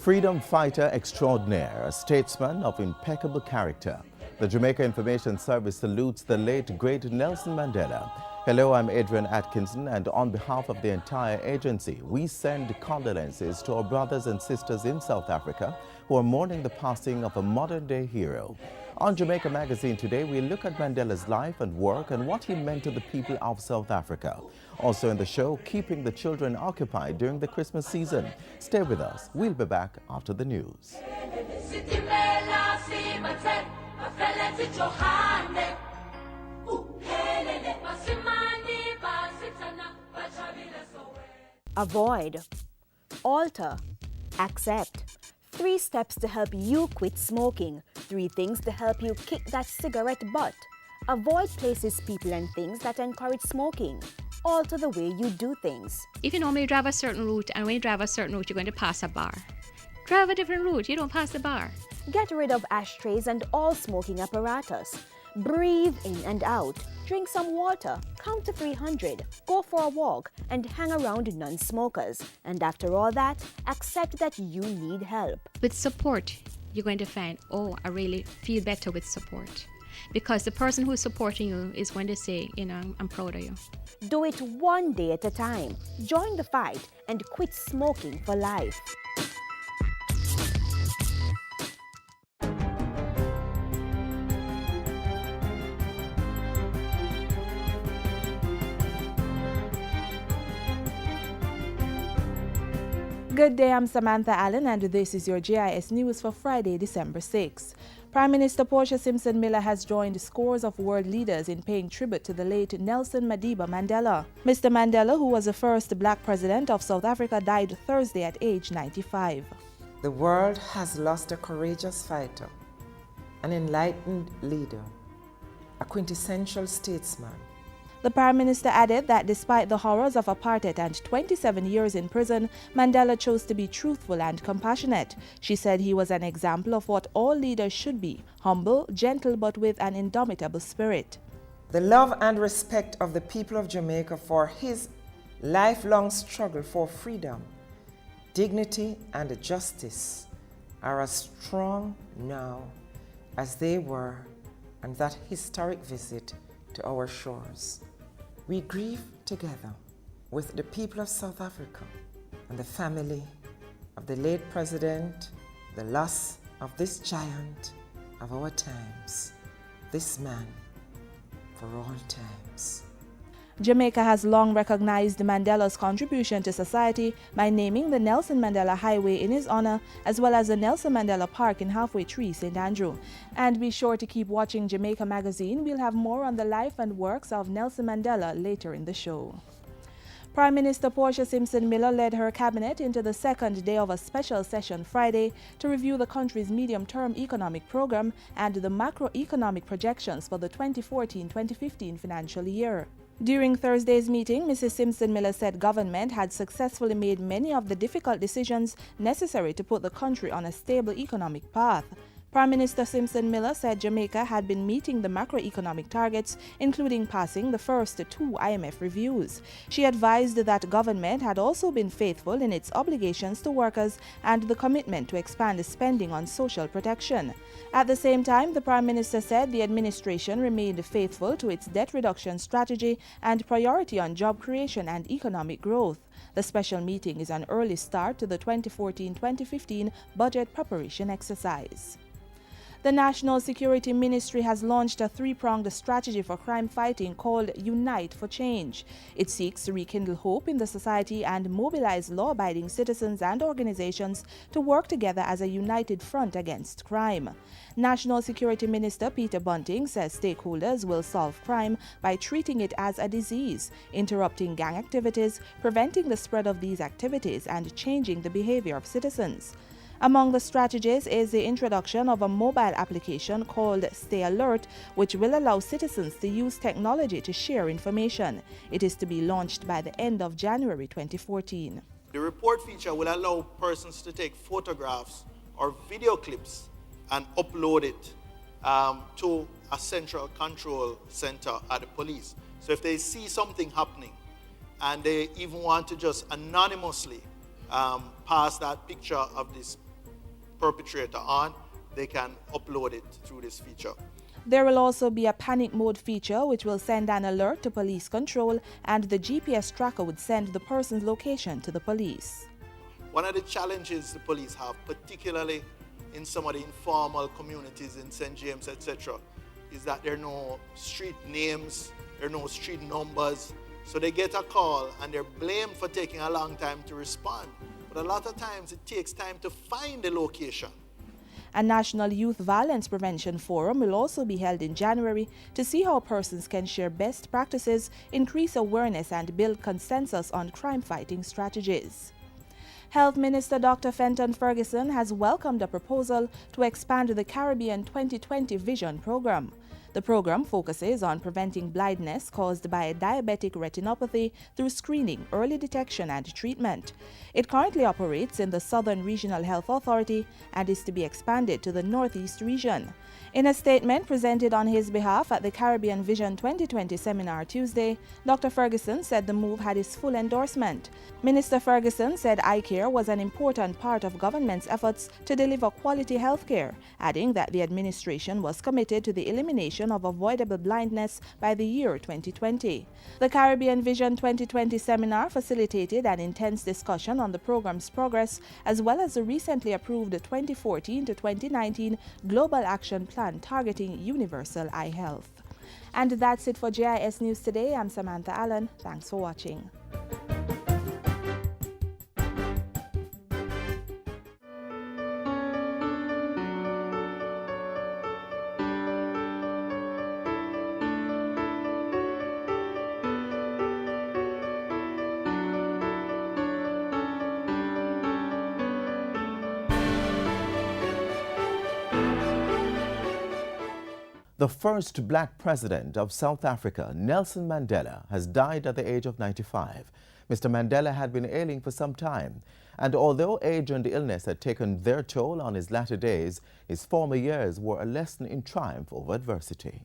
Freedom fighter extraordinaire, a statesman of impeccable character. The Jamaica Information Service salutes the late great Nelson Mandela. Hello, I'm Adrian Atkinson, and on behalf of the entire agency, we send condolences to our brothers and sisters in South Africa who are mourning the passing of a modern-day hero. On Jamaica Magazine today, we look at Mandela's life and work and what he meant to the people of South Africa. Also in the show, keeping the children occupied during the Christmas season. Stay with us. We'll be back after the news. Avoid, alter, accept. 3 steps to help you quit smoking. 3 things to help you kick that cigarette butt. Avoid places, people and things that encourage smoking. Alter the way you do things. If you normally drive a certain route, and when you drive a certain route, you're going to pass a bar. Drive a different route, you don't pass the bar. Get rid of ashtrays and all smoking apparatus. Breathe in and out. Drink some water. Count to 300. Go for a walk and hang around non-smokers. And after all that, accept that you need help. With support, you're going to find, oh, I really feel better with support. Because the person who's supporting you is going to say, I'm proud of you. Do it one day at a time. Join the fight and quit smoking for life. Good day, I'm Samantha Allen, and this is your GIS News for Friday, December 6. Prime Minister Portia Simpson Miller has joined scores of world leaders in paying tribute to the late Nelson Madiba Mandela. Mr. Mandela, who was the first black president of South Africa, died Thursday at age 95. The world has lost a courageous fighter, an enlightened leader, a quintessential statesman. The Prime Minister added that despite the horrors of apartheid and 27 years in prison, Mandela chose to be truthful and compassionate. She said he was an example of what all leaders should be: humble, gentle, but with an indomitable spirit. The love and respect of the people of Jamaica for his lifelong struggle for freedom, dignity, and justice are as strong now as they were on that historic visit to our shores. We grieve together with the people of South Africa and the family of the late president, the loss of this giant of our times, this man for all times. Jamaica has long recognized Mandela's contribution to society by naming the Nelson Mandela Highway in his honor, as well as the Nelson Mandela Park in Halfway Tree, St. Andrew. And be sure to keep watching Jamaica Magazine. We'll have more on the life and works of Nelson Mandela later in the show. Prime Minister Portia Simpson Miller led her cabinet into the second day of a special session Friday to review the country's medium-term economic program and the macroeconomic projections for the 2014-2015 financial year. During Thursday's meeting, Mrs. Simpson Miller said government had successfully made many of the difficult decisions necessary to put the country on a stable economic path. Prime Minister Simpson Miller said Jamaica had been meeting the macroeconomic targets, including passing the first 2 IMF reviews. She advised that government had also been faithful in its obligations to workers and the commitment to expand spending on social protection. At the same time, the Prime Minister said the administration remained faithful to its debt reduction strategy and priority on job creation and economic growth. The special meeting is an early start to the 2014-2015 budget preparation exercise. The National Security Ministry has launched a 3-pronged strategy for crime fighting called Unite for Change. It seeks to rekindle hope in the society and mobilize law-abiding citizens and organizations to work together as a united front against crime. National Security Minister Peter Bunting says stakeholders will solve crime by treating it as a disease, interrupting gang activities, preventing the spread of these activities, and changing the behavior of citizens. Among the strategies is the introduction of a mobile application called Stay Alert, which will allow citizens to use technology to share information. It is to be launched by the end of January 2014. The report feature will allow persons to take photographs or video clips and upload it to a central control center at the police. So if they see something happening and they even want to just anonymously pass that picture of this perpetrator on, they can upload it through this feature. There will also be a panic mode feature which will send an alert to police control, and the GPS tracker would send the person's location to the police. One of the challenges the police have, particularly in some of the informal communities in St. James, etc., is that there are no street names, there are no street numbers. So they get a call and they're blamed for taking a long time to respond. But a lot of times it takes time to find the location. A National Youth Violence Prevention Forum will also be held in January to see how persons can share best practices, increase awareness, and build consensus on crime-fighting strategies. Health Minister Dr. Fenton Ferguson has welcomed a proposal to expand the Caribbean 2020 Vision Program. The program focuses on preventing blindness caused by diabetic retinopathy through screening, early detection, and treatment. It currently operates in the Southern Regional Health Authority and is to be expanded to the Northeast region. In a statement presented on his behalf at the Caribbean Vision 2020 seminar Tuesday, Dr. Ferguson said the move had his full endorsement. Minister Ferguson said eye care was an important part of government's efforts to deliver quality health care, adding that the administration was committed to the elimination of avoidable blindness by the year 2020. The Caribbean Vision 2020 seminar facilitated an intense discussion on the program's progress, as well as the recently approved 2014 to 2019 Global Action Plan targeting universal eye health. And that's it for JIS News Today. I'm Samantha Allen. Thanks for watching. The first black president of South Africa, Nelson Mandela, has died at the age of 95. Mr. Mandela had been ailing for some time, and although age and illness had taken their toll on his latter days, his former years were a lesson in triumph over adversity.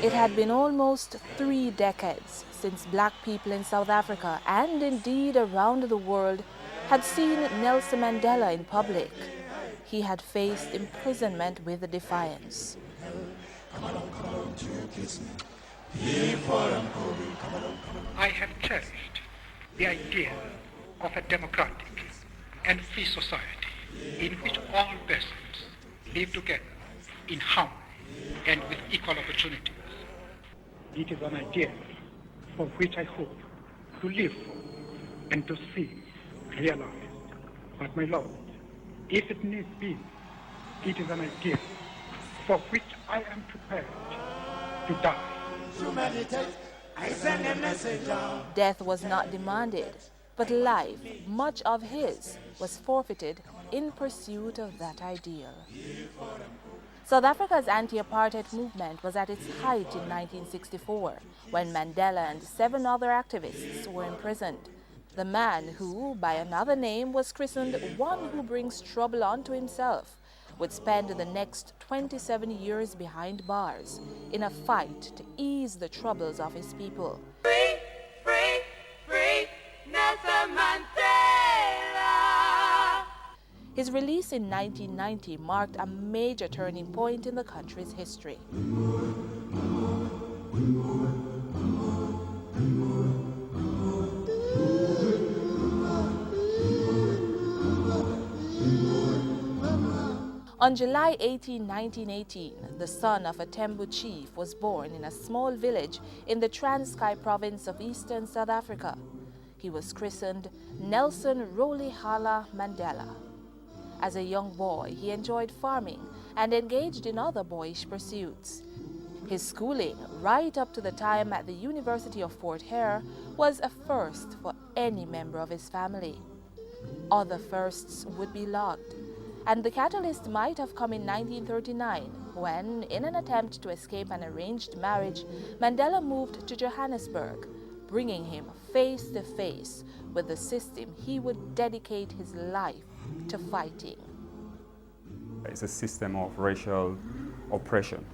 It had been almost 3 decades since black people in South Africa, and indeed around the world, had seen Nelson Mandela in public. He had faced imprisonment with defiance. I have cherished the idea of a democratic and free society in which all persons live together in harmony and with equal opportunities. It is an idea for which I hope to live for and to see realized. But my Lord, if it needs be, it is an idea for which I am prepared to die. To meditate, I send a message out. Death was not demanded, but life, much of his, was forfeited in pursuit of that ideal. South Africa's anti-apartheid movement was at its height in 1964, when Mandela and 7 other activists were imprisoned. The man who, by another name, was christened one who brings trouble onto himself, would spend the next 27 years behind bars in a fight to ease the troubles of his people. Free, free, free, Nelson Mandela. His release in 1990 marked a major turning point in the country's history. On July 18, 1918, the son of a Tembu chief was born in a small village in the Transkei province of eastern South Africa. He was christened Nelson Rolihlahla Mandela. As a young boy, he enjoyed farming and engaged in other boyish pursuits. His schooling, right up to the time at the University of Fort Hare, was a first for any member of his family. Other firsts would be logged, and the catalyst might have come in 1939 when, in an attempt to escape an arranged marriage, Mandela moved to Johannesburg, bringing him face to face with the system he would dedicate his life to fighting. It's a system of racial oppression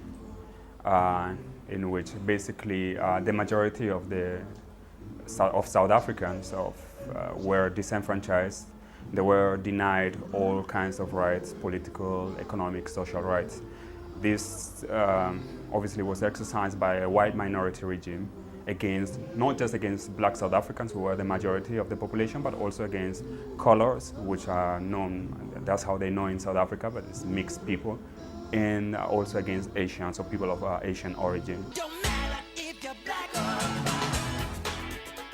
in which basically the majority of South Africans of were disenfranchised. They were denied all kinds of rights, political, economic, social rights. This obviously was exercised by a white minority regime against, not just against black South Africans who were the majority of the population, but also against colors, which are known, that's how they know in South Africa, but it's mixed people, and also against Asians or people of Asian origin.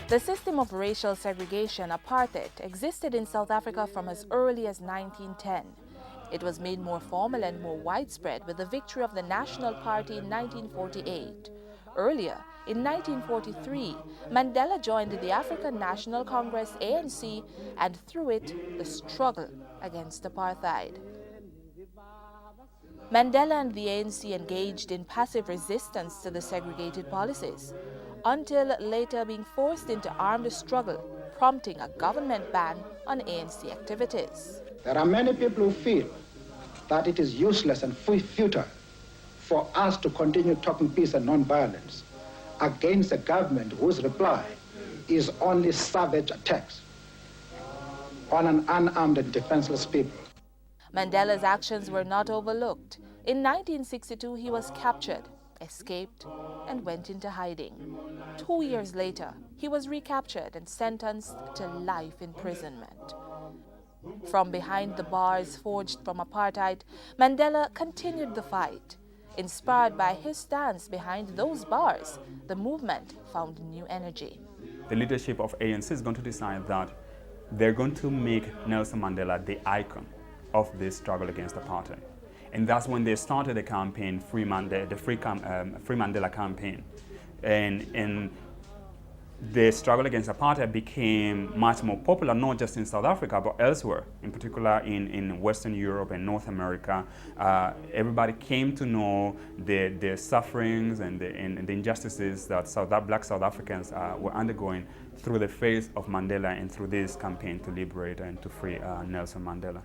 The system of racial segregation, apartheid, existed in South Africa from as early as 1910. It was made more formal and more widespread with the victory of the National Party in 1948. Earlier, in 1943, Mandela joined the African National Congress ANC and through it, the struggle against apartheid. Mandela and the ANC engaged in passive resistance to the segregated policies, until later being forced into armed struggle, prompting a government ban on ANC activities. There are many people who feel that it is useless and futile for us to continue talking peace and non-violence against a government whose reply is only savage attacks on an unarmed and defenseless people. Mandela's actions were not overlooked. In 1962, he was captured, escaped, and went into hiding. 2 years later, he was recaptured and sentenced to life imprisonment. From behind the bars forged from apartheid, Mandela continued the fight. Inspired by his stance behind those bars, the movement found new energy. The leadership of ANC is going to decide that they're going to make Nelson Mandela the icon of this struggle against apartheid. And that's when they started the campaign, Free Mandela campaign. And the struggle against apartheid became much more popular, not just in South Africa, but elsewhere, in particular in Western Europe and North America. Everybody came to know the sufferings and the injustices that black South Africans were undergoing through the face of Mandela and through this campaign to liberate and to free Nelson Mandela.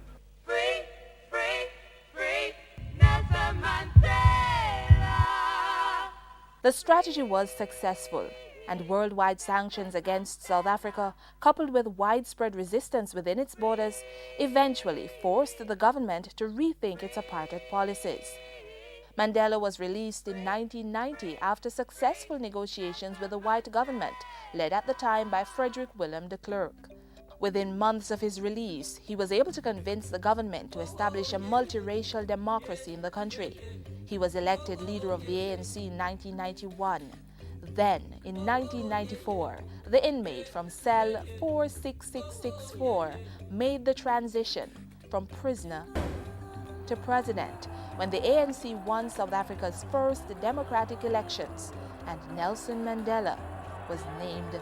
The strategy was successful, and worldwide sanctions against South Africa, coupled with widespread resistance within its borders, eventually forced the government to rethink its apartheid policies. Mandela was released in 1990 after successful negotiations with the white government, led at the time by Frederick Willem de Klerk. Within months of his release, he was able to convince the government to establish a multiracial democracy in the country. He was elected leader of the ANC in 1991. Then, in 1994, the inmate from cell 46664 made the transition from prisoner to president when the ANC won South Africa's first democratic elections and Nelson Mandela was named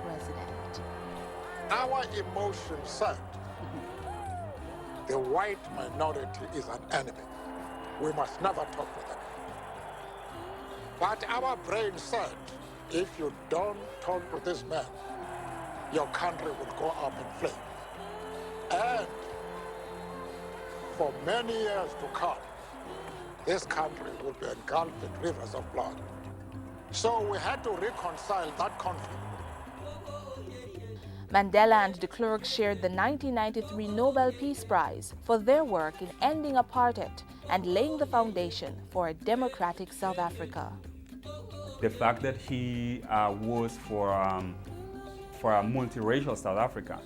president. Our emotion said the white minority is an enemy. We must never talk with them. But our brain said, if you don't talk with this man, your country will go up in flames. And for many years to come, this country will be engulfed in rivers of blood. So we had to reconcile that conflict. Mandela and de Klerk shared the 1993 Nobel Peace Prize for their work in ending apartheid and laying the foundation for a democratic South Africa. The fact that he was for a multiracial South Africa,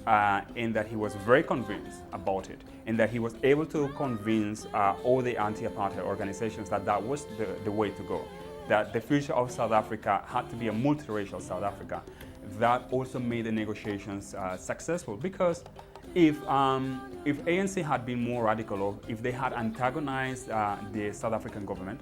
and that he was very convinced about it, and that he was able to convince all the anti-apartheid organizations that that was the way to go, that the future of South Africa had to be a multiracial South Africa. That also made the negotiations successful, because if ANC had been more radical, or if they had antagonized the South African government,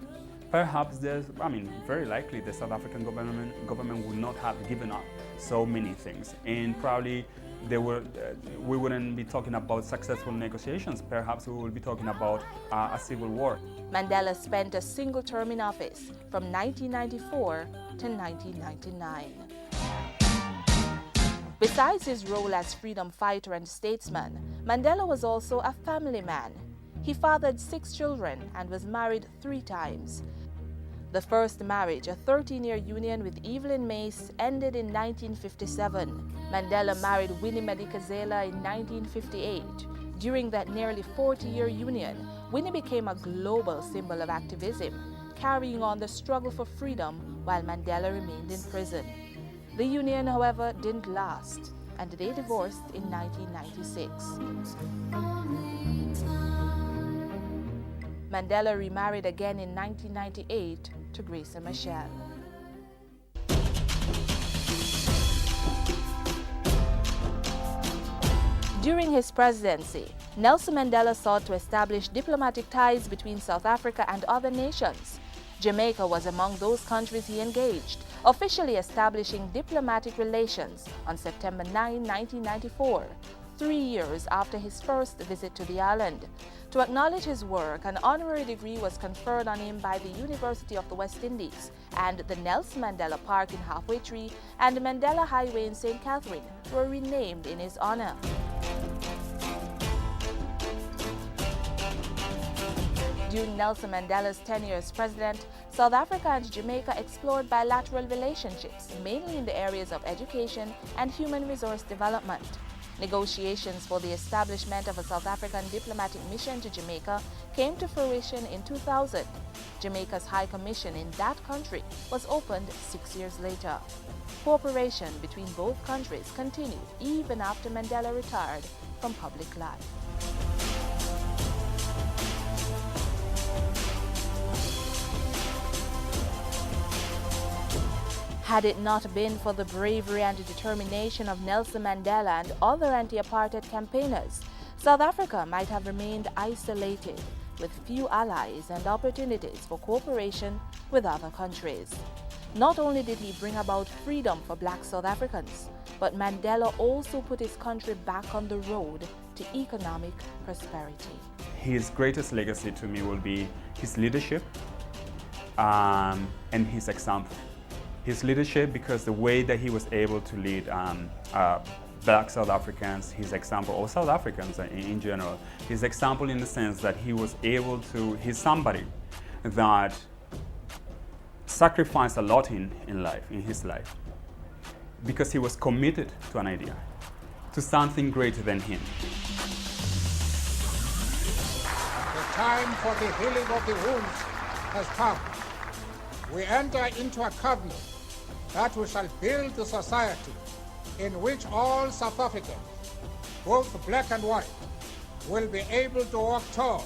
perhaps very likely the South African government would not have given up so many things, and probably we wouldn't be talking about successful negotiations. Perhaps we would be talking about a civil war. Mandela spent a single term in office from 1994 to 1999. Besides his role as freedom fighter and statesman, Mandela was also a family man. He fathered 6 children and was married 3 times. The first marriage, a 13-year union with Evelyn Mace, ended in 1957. Mandela married Winnie Madikizela in 1958. During that nearly 40-year union, Winnie became a global symbol of activism, carrying on the struggle for freedom while Mandela remained in prison. The union, however, didn't last, and they divorced in 1996. Mandela remarried again in 1998 to Grayson Michelle. During his presidency, Nelson Mandela sought to establish diplomatic ties between South Africa and other nations. Jamaica was among those countries he engaged, officially establishing diplomatic relations on September 9, 1994, 3 years after his first visit to the island. To acknowledge his work, an honorary degree was conferred on him by the University of the West Indies, and the Nelson Mandela Park in Halfway Tree and the Mandela Highway in St. Catherine were renamed in his honor. During Nelson Mandela's tenure as president, South Africa and Jamaica explored bilateral relationships, mainly in the areas of education and human resource development. Negotiations for the establishment of a South African diplomatic mission to Jamaica came to fruition in 2000. Jamaica's High Commission in that country was opened 6 years later. Cooperation between both countries continued even after Mandela retired from public life. Had it not been for the bravery and determination of Nelson Mandela and other anti-apartheid campaigners, South Africa might have remained isolated, with few allies and opportunities for cooperation with other countries. Not only did he bring about freedom for black South Africans, but Mandela also put his country back on the road to economic prosperity. His greatest legacy to me will be his leadership and his example. His leadership, because the way that he was able to lead black South Africans, his example, or South Africans in general, his example in the sense that he was able to, he's somebody that sacrificed a lot in his life, because he was committed to an idea, to something greater than him. The time for the healing of the wounds has come. We enter into a covenant that we shall build a society in which all South Africans, both black and white, will be able to walk toward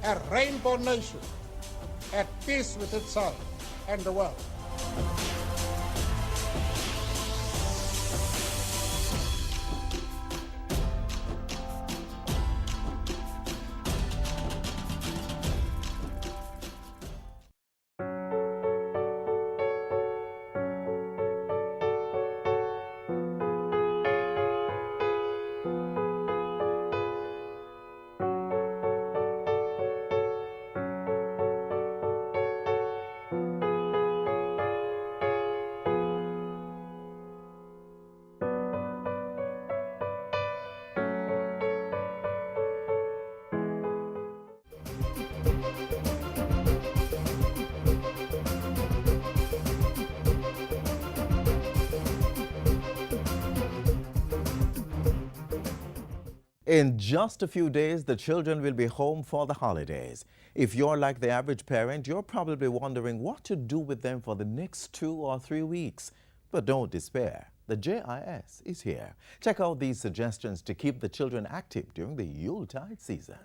a rainbow nation at peace with itself and the world. In just a few days, the children will be home for the holidays. If you're like the average parent, you're probably wondering what to do with them for the next 2 or 3 weeks. But don't despair. The JIS is here. Check out these suggestions to keep the children active during the Yuletide season.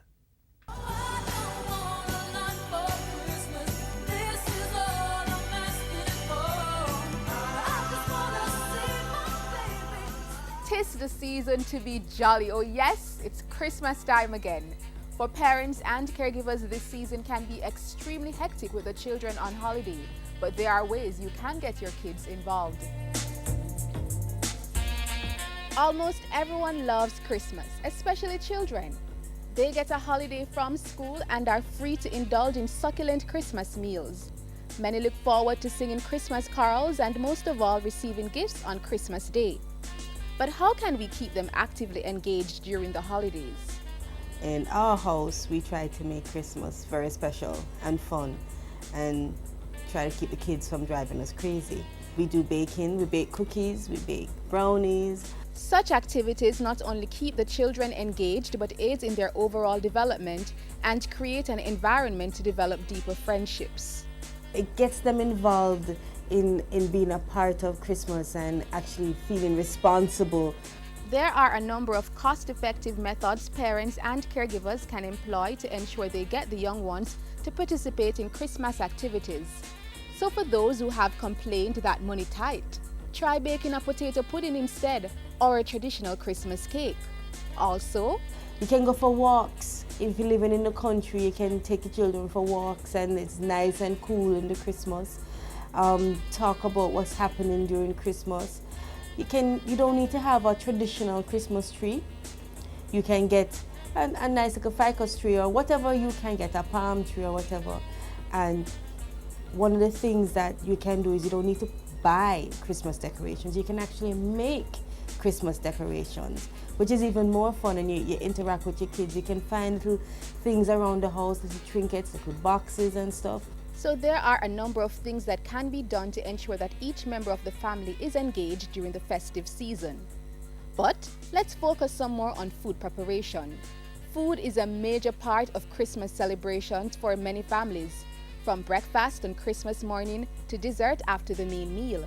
Tis the season to be jolly. Oh yes, it's Christmas time again. For parents and caregivers, this season can be extremely hectic with the children on holiday, but there are ways you can get your kids involved. Almost everyone loves Christmas, especially children. They get a holiday from school and are free to indulge in succulent Christmas meals. Many look forward to singing Christmas carols and most of all receiving gifts on Christmas Day. But how can we keep them actively engaged during the holidays? In our house, we try to make Christmas very special and fun and try to keep the kids from driving us crazy. We do baking, we bake cookies, we bake brownies. Such activities not only keep the children engaged but aids in their overall development and create an environment to develop deeper friendships. It gets them involved in being a part of Christmas and actually feeling responsible. There are a number of cost-effective methods parents and caregivers can employ to ensure they get the young ones to participate in Christmas activities. So for those who have complained that money tight, try baking a potato pudding instead, or a traditional Christmas cake. Also, you can go for walks. If you're living in the country, you can take your children for walks and it's nice and cool in the Christmas. Talk about what's happening during Christmas. You don't need to have a traditional Christmas tree. You can get a nice like a ficus tree or whatever you can get, a palm tree or whatever. And one of the things that you can do is you don't need to buy Christmas decorations. You can actually make Christmas decorations, which is even more fun, and you interact with your kids. You can find little things around the house, little trinkets, little boxes and stuff. So there are a number of things that can be done to ensure that each member of the family is engaged during the festive season. But let's focus some more on food preparation. Food is a major part of Christmas celebrations for many families, from breakfast on Christmas morning to dessert after the main meal.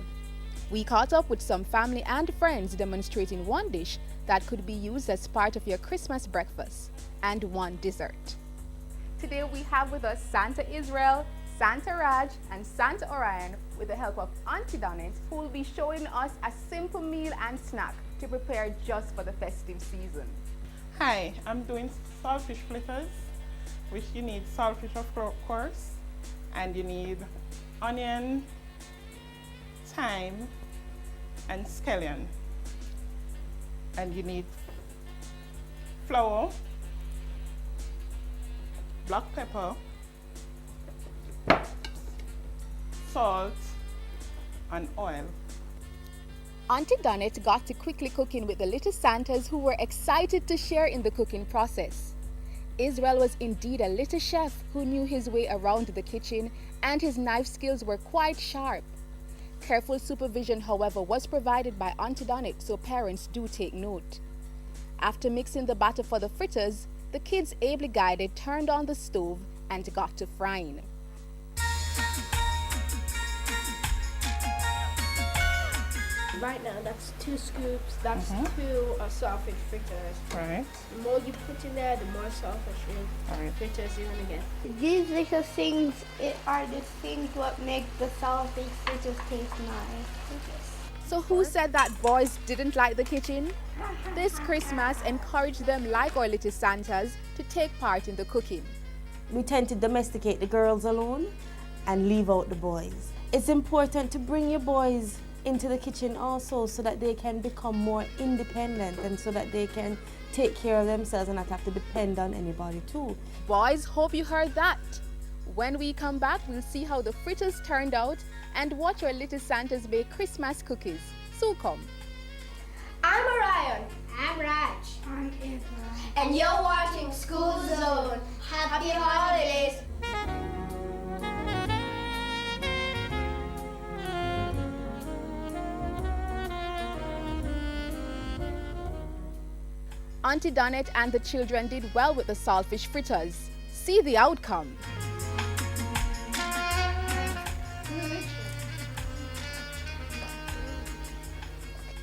We caught up with some family and friends demonstrating one dish that could be used as part of your Christmas breakfast and one dessert. Today we have with us Santa Israel, Santa Raj and Santa Orion with the help of Auntie Donnet, who will be showing us a simple meal and snack to prepare just for the festive season. Hi, I'm doing saltfish fritters, which you need saltfish of course, and you need onion, thyme, and scallion. And you need flour, black pepper, salt, and oil. Auntie Donnet got to quickly cooking with the little Santas who were excited to share in the cooking process. Israel was indeed a little chef who knew his way around the kitchen, and his knife skills were quite sharp. Careful supervision, however, was provided by Auntie Donnet, so parents do take note. After mixing the batter for the fritters, the kids, ably guided, turned on the stove and got to frying. Right now, that's 2 scoops, that's 2 saltfish fritters. Right. The more you put in there, the more saltfish fritters you're gonna get. These little things are the things what make the saltfish fritters taste nice. So who said that boys didn't like the kitchen? This Christmas encouraged them, like our little Santas, to take part in the cooking. We tend to domesticate the girls alone and leave out the boys. It's important to bring your boys into the kitchen also so that they can become more independent and so that they can take care of themselves and not have to depend on anybody too. Boys, hope you heard that. When we come back, we'll see how the fritters turned out and watch our little Santas bake Christmas cookies. So come. I'm Orion. I'm Raj. I'm Israel. And you're watching School Zone. Happy holidays. Auntie Donnet and the children did well with the saltfish fritters. See the outcome.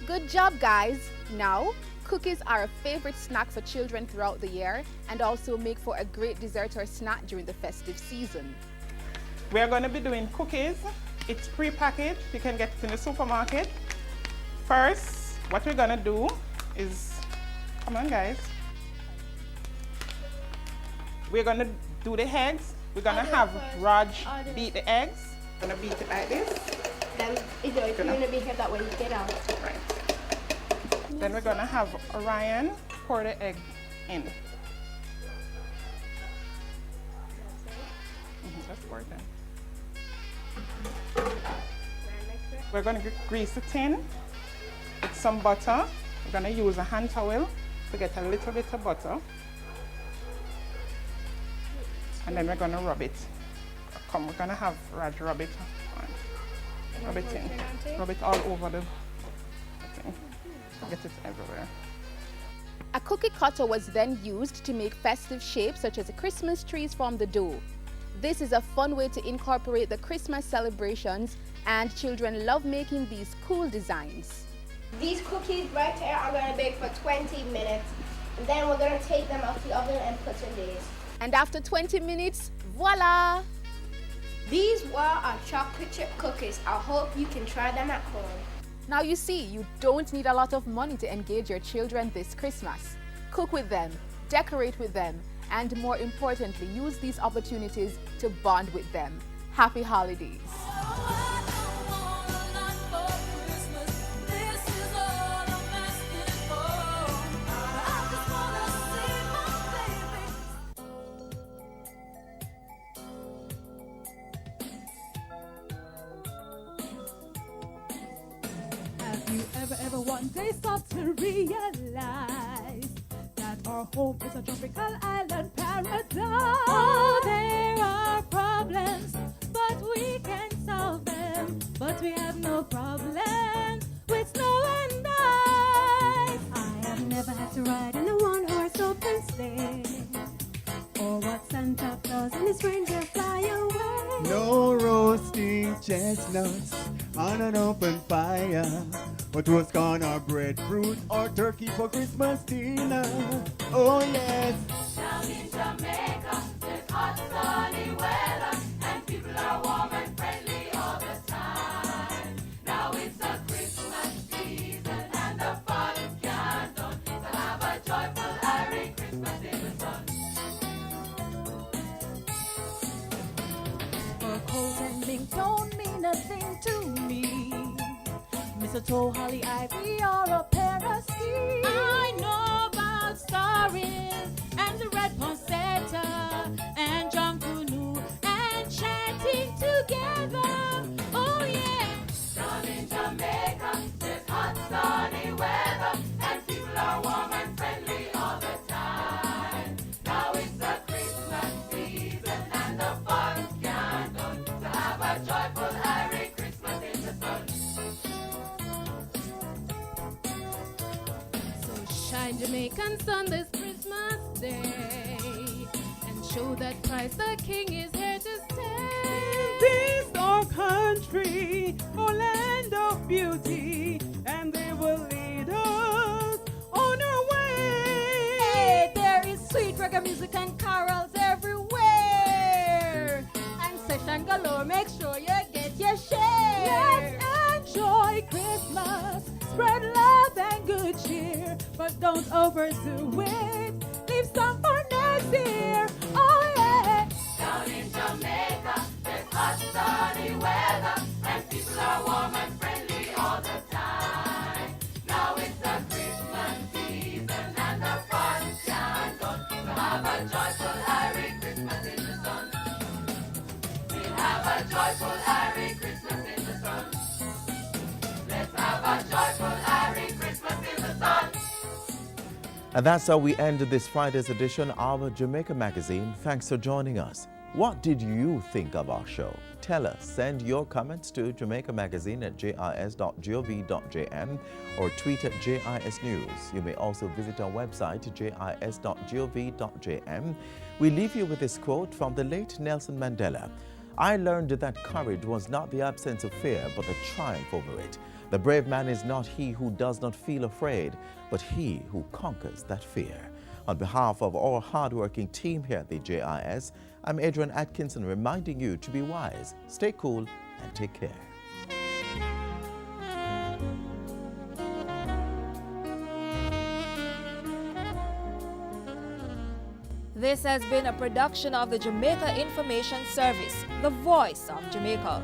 Good job, guys. Now, cookies are a favorite snack for children throughout the year and also make for a great dessert or snack during the festive season. We are going to be doing cookies. It's pre-packaged. You can get it in the supermarket. First, what we're going to do is, come on guys, we're going to do the eggs. We're going to have Raj beat the eggs. We're going to beat it like this. Then, if you're going to beat it that way, you get out. Right. Then we're going to have Orion pour the egg in. Just pour it in. We're going to grease the tin with some butter. We're going to use a hand towel to get a little bit of butter. And then we're going to rub it Come, we're gonna have Raj rub it on. Rub it in. Rub it all over the thing. Get it everywhere. A cookie cutter was then used to make festive shapes such as Christmas trees from the dough. This is a fun way to incorporate the Christmas celebrations, and children love making these cool designs. These cookies right here are going to bake for 20 minutes. And then we're going to take them out the oven and put in these. And after 20 minutes, voila! These were our chocolate chip cookies. I hope you can try them at home. Now you see, you don't need a lot of money to engage your children this Christmas. Cook with them, decorate with them, and more importantly, use these opportunities to bond with them. Happy holidays! Have you ever one day stopped to realize that our home is a tropical island paradise? Oh, there are problems, but we can solve them. But we have no problem with snow and ice. I have never had to ride in a one-horse open sleigh, or watch Santa Claus and his reindeer fly away. No roasting chestnuts on an open fire, but roast corn or breadfruit or turkey for Christmas dinner. Oh yes. Down in Jamaica, there's hot sunny weather, and people are warm and friendly all the time. Now it's the Christmas season, and the fun can't done. So have a joyful Merry Christmas in the sun. For cold and mink don't mean a thing to me. Mistletoe, holly, ivy, or a pair of skis. I know about stories and the red poinsettia and John Canoe and chatting together. Oh yeah. Down in Jamaica, there's hot sunny weather, and people are warm and friendly all the time. Now it's the Christmas season, and the fun can't done. So have a joyful Merry Christmas in the sun. Shine Jamaican sun this Christmas day and show that Christ the King is here to stay. This our country, our land of beauty, and they will lead us on our way. Hey, there is sweet reggae music and carols everywhere, and session galore. Make sure you get your share. Let's enjoy Christmas, spread love and good cheer, but don't overdo it. Leave some for next year. Oh yeah. Down in Jamaica, there's hot sunny weather, and people are warm and friendly all the time. Now it's the Christmas season, and the fun can't done. So have a joyful Merry Christmas in the sun. We'll have a joyful Merry Christmas in the sun. Let's have a joyful Merry Christmas in the sun. And that's how we end this Friday's edition of Jamaica Magazine. Thanks for joining us. What did you think of our show? Tell us. Send your comments to Jamaica Magazine at jis.gov.jm or tweet at JIS News. You may also visit our website, jis.gov.jm. We leave you with this quote from the late Nelson Mandela. I learned that courage was not the absence of fear, but the triumph over it. The brave man is not he who does not feel afraid, but he who conquers that fear. On behalf of our hardworking team here at the JIS, I'm Adrian Atkinson reminding you to be wise, stay cool, and take care. This has been a production of the Jamaica Information Service, the voice of Jamaica.